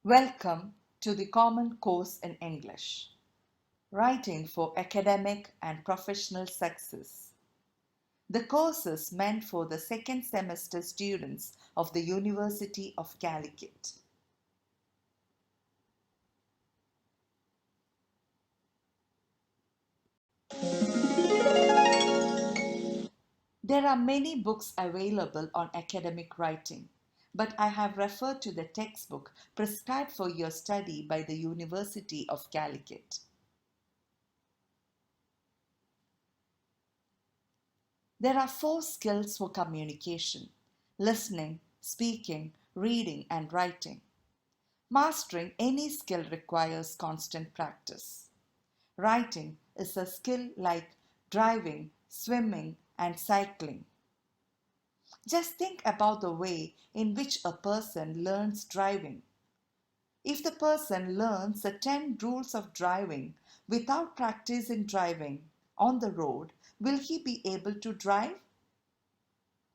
Welcome to the Common Course in English, Writing for Academic and Professional Success. The course is meant for the second semester students of the University of Calicut. There are many books available on academic writing, but I have referred to the textbook prescribed for your study by the University of Calicut. There are 4 skills for communication: listening, speaking, reading, and writing. Mastering any skill requires constant practice. Writing is a skill like driving, swimming, and cycling. Just think about the way in which a person learns driving. If the person learns the 10 rules of driving without practicing driving on the road, will he be able to drive?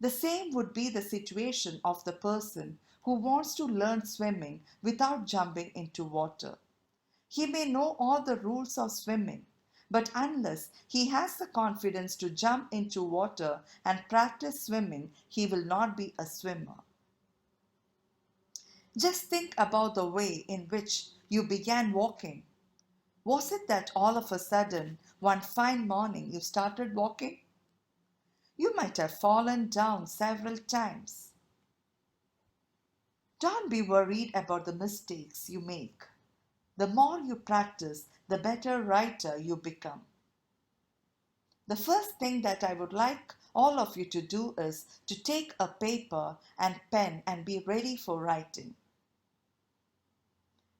The same would be the situation of the person who wants to learn swimming without jumping into water. He may know all the rules of swimming, but unless he has the confidence to jump into water and practice swimming, he will not be a swimmer. Just think about the way in which you began walking. Was it that all of a sudden, one fine morning, you started walking? You might have fallen down several times. Don't be worried about the mistakes you make. The more you practice, the better writer you become. The first thing that I would like all of you to do is to take a paper and pen and be ready for writing.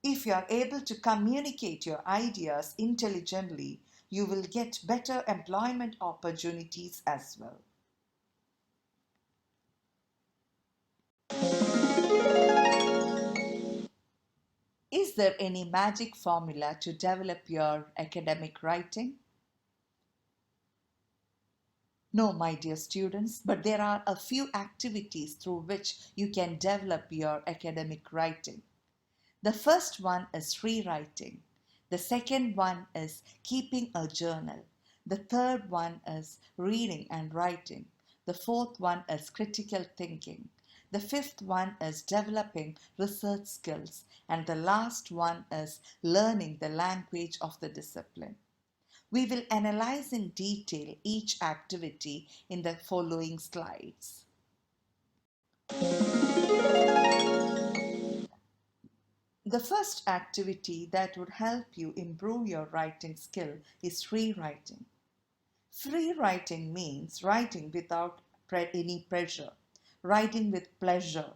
If you are able to communicate your ideas intelligently, you will get better employment opportunities as well. Is there any magic formula to develop your academic writing? No, my dear students, but there are a few activities through which you can develop your academic writing. The first one is rewriting. The second one is keeping a journal. The third one is reading and writing. The fourth one is critical thinking. The fifth one is developing research skills. And the last one is learning the language of the discipline. We will analyze in detail each activity in the following slides. The first activity that would help you improve your writing skill is free writing. Free writing means writing without any pressure, writing with pleasure.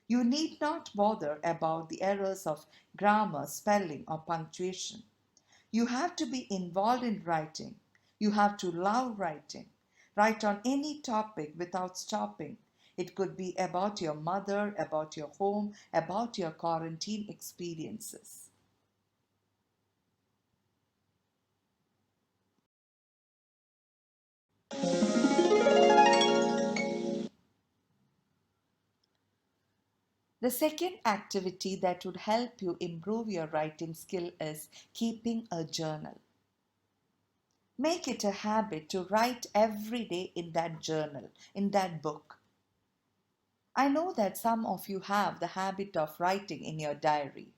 You need not bother about the errors of grammar, spelling, or punctuation. You have to be involved in writing. You have to love writing. Write on any topic without stopping. It could be about your mother, about your home, about your quarantine experiences. The second activity that would help you improve your writing skill is keeping a journal. Make it a habit to write every day in that journal, in that book. I know that some of you have the habit of writing in your diary.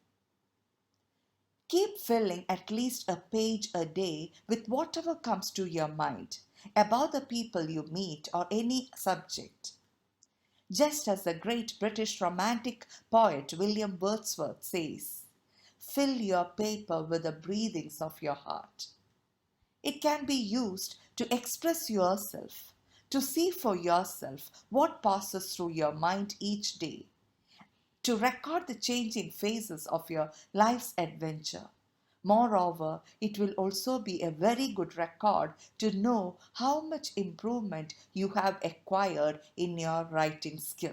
Keep filling at least a page a day with whatever comes to your mind about the people you meet or any subject. Just as the great British romantic poet William Wordsworth says, fill your paper with the breathings of your heart. It can be used to express yourself, to see for yourself what passes through your mind each day, to record the changing phases of your life's adventure. Moreover, it will also be a very good record to know how much improvement you have acquired in your writing skill.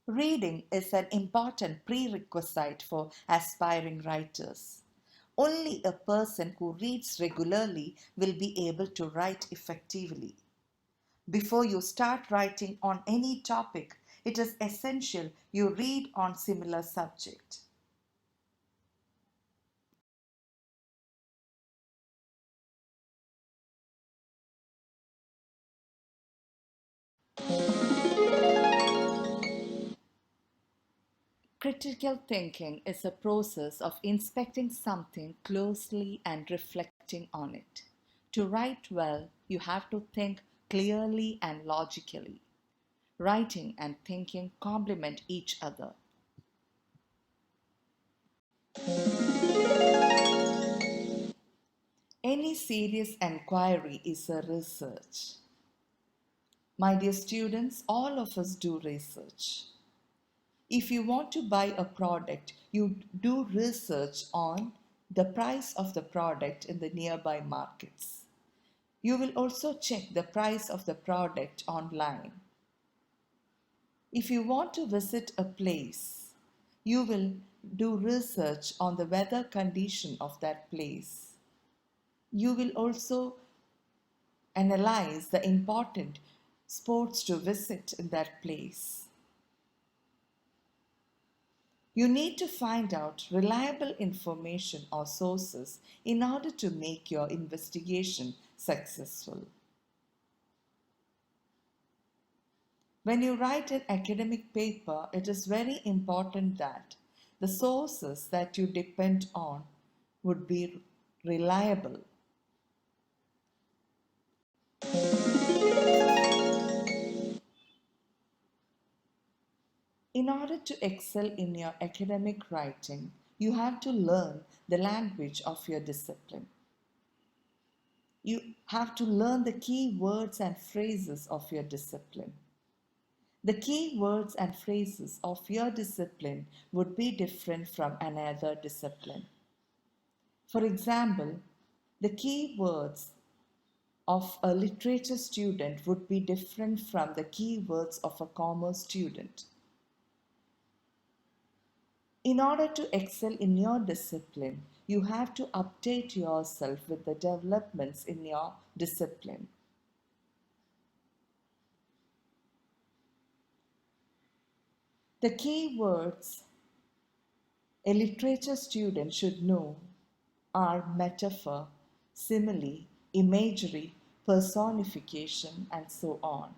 Reading is an important prerequisite for aspiring writers. Only a person who reads regularly will be able to write effectively. Before you start writing on any topic, it is essential you read on similar subject. Critical thinking is a process of inspecting something closely and reflecting on it. To write well, you have to think clearly and logically. Writing and thinking complement each other. Any serious enquiry is a research. My dear students, all of us do research. If you want to buy a product, you do research on the price of the product in the nearby markets. You will also check the price of the product online. If you want to visit a place, you will do research on the weather condition of that place. You will also analyze the important sports to visit in that place. You need to find out reliable information or sources in order to make your investigation successful. When you write an academic paper, it is very important that the sources that you depend on would be reliable. In order to excel in your academic writing, you have to learn the language of your discipline. You have to learn the key words and phrases of your discipline. The key words and phrases of your discipline would be different from another discipline. For example, the key words of a literature student would be different from the key words of a commerce student. In order to excel in your discipline, you have to update yourself with the developments in your discipline. The key words a literature student should know are metaphor, simile, imagery, personification, and so on.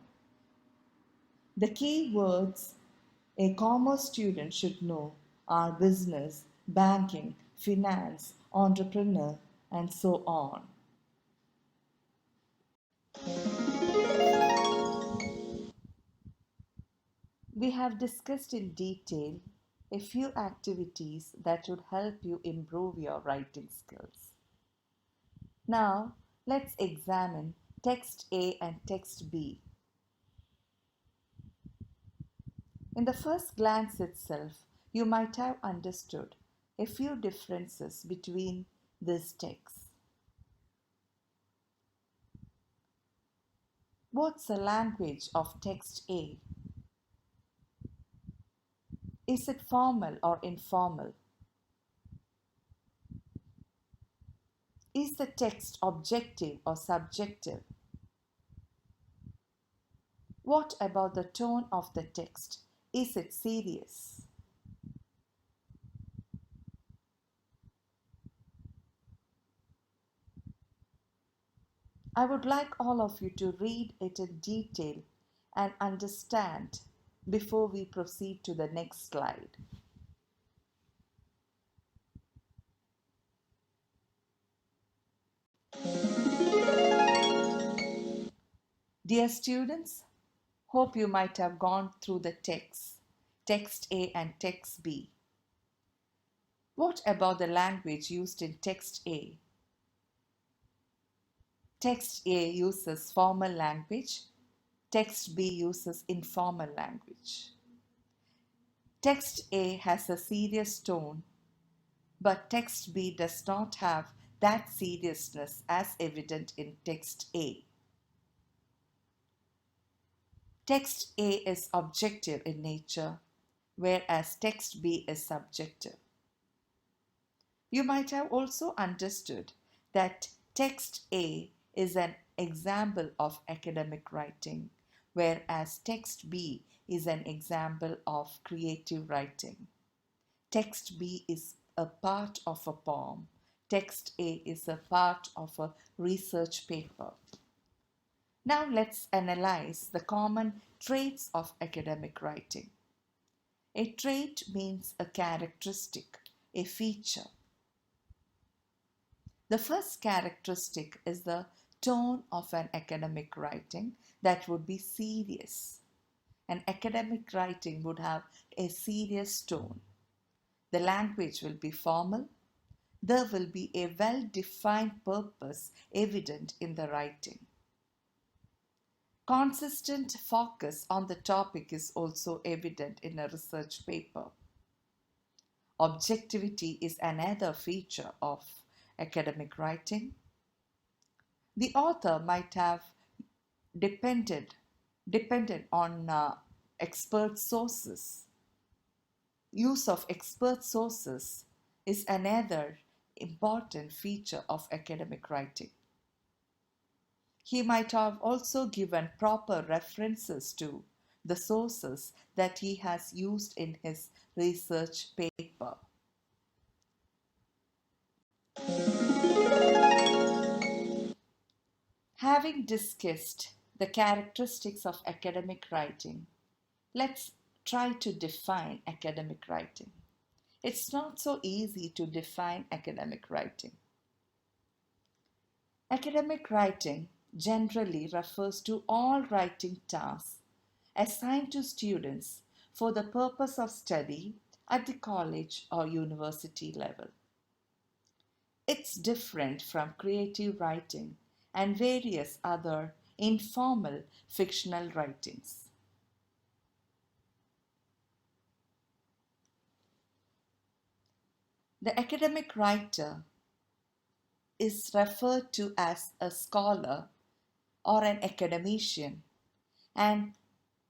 The key words a commerce student should know are business, banking, finance, entrepreneur, and so on. We have discussed in detail a few activities that would help you improve your writing skills. Now, let's examine text A and text B. In the first glance itself, you might have understood a few differences between these texts. What's the language of text A? Is it formal or informal? Is the text objective or subjective? What about the tone of the text? Is it serious? I would like all of you to read it in detail and understand before we proceed to the next slide. Dear students, hope you might have gone through the text A and text B. What about the language used in text A? Text A uses formal language, text B uses informal language. Text A has a serious tone, but text B does not have that seriousness as evident in text A. Text A is objective in nature, whereas text B is subjective. You might have also understood that text A is an example of academic writing, whereas text B is an example of creative writing. Text B is a part of a poem. Text A is a part of a research paper. Now let's analyze the common traits of academic writing. A trait means a characteristic, a feature. The first characteristic is the tone of an academic writing that would be serious. An academic writing would have a serious tone. The language will be formal. There will be a well-defined purpose evident in the writing. Consistent focus on the topic is also evident in a research paper. Objectivity is another feature of academic writing. The author might have depended on expert sources. Use of expert sources is another important feature of academic writing. He might have also given proper references to the sources that he has used in his research paper. Having discussed the characteristics of academic writing, let's try to define academic writing. It's not so easy to define academic writing. Academic writing generally refers to all writing tasks assigned to students for the purpose of study at the college or university level. It's different from creative writing and various other informal fictional writings. The academic writer is referred to as a scholar or an academician, and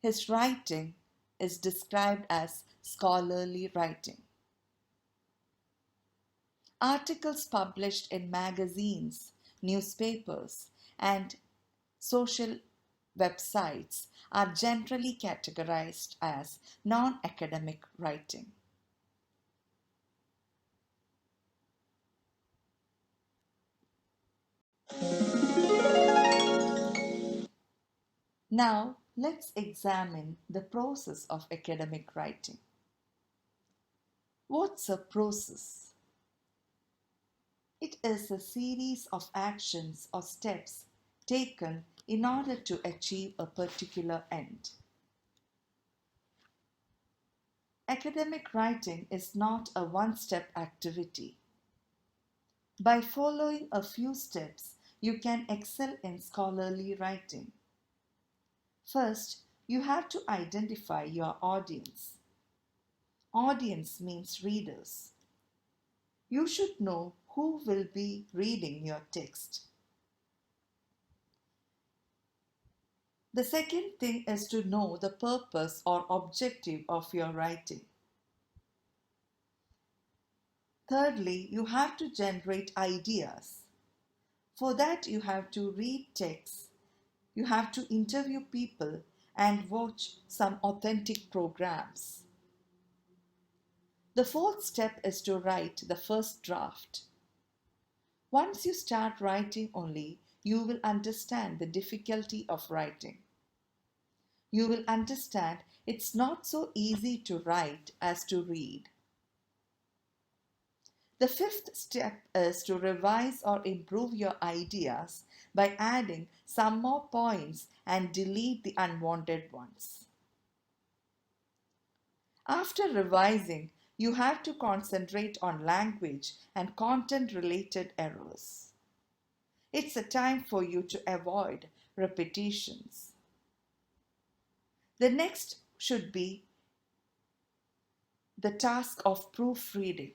his writing is described as scholarly writing. Articles published in magazines, newspapers, and social websites are generally categorized as non-academic writing. Now, let's examine the process of academic writing. What's a process? It is a series of actions or steps taken in order to achieve a particular end. Academic writing is not a one-step activity. By following a few steps, you can excel in scholarly writing. First, you have to identify your audience. Audience means readers. You should know who will be reading your text. The second thing is to know the purpose or objective of your writing. Thirdly, you have to generate ideas. For that, you have to read texts, you have to interview people, and watch some authentic programs. The fourth step is to write the first draft. Once you start writing only, you will understand the difficulty of writing. You will understand it's not so easy to write as to read. The fifth step is to revise or improve your ideas by adding some more points and delete the unwanted ones. After revising, you have to concentrate on language and content-related errors. It's a time for you to avoid repetitions. The next should be the task of proofreading.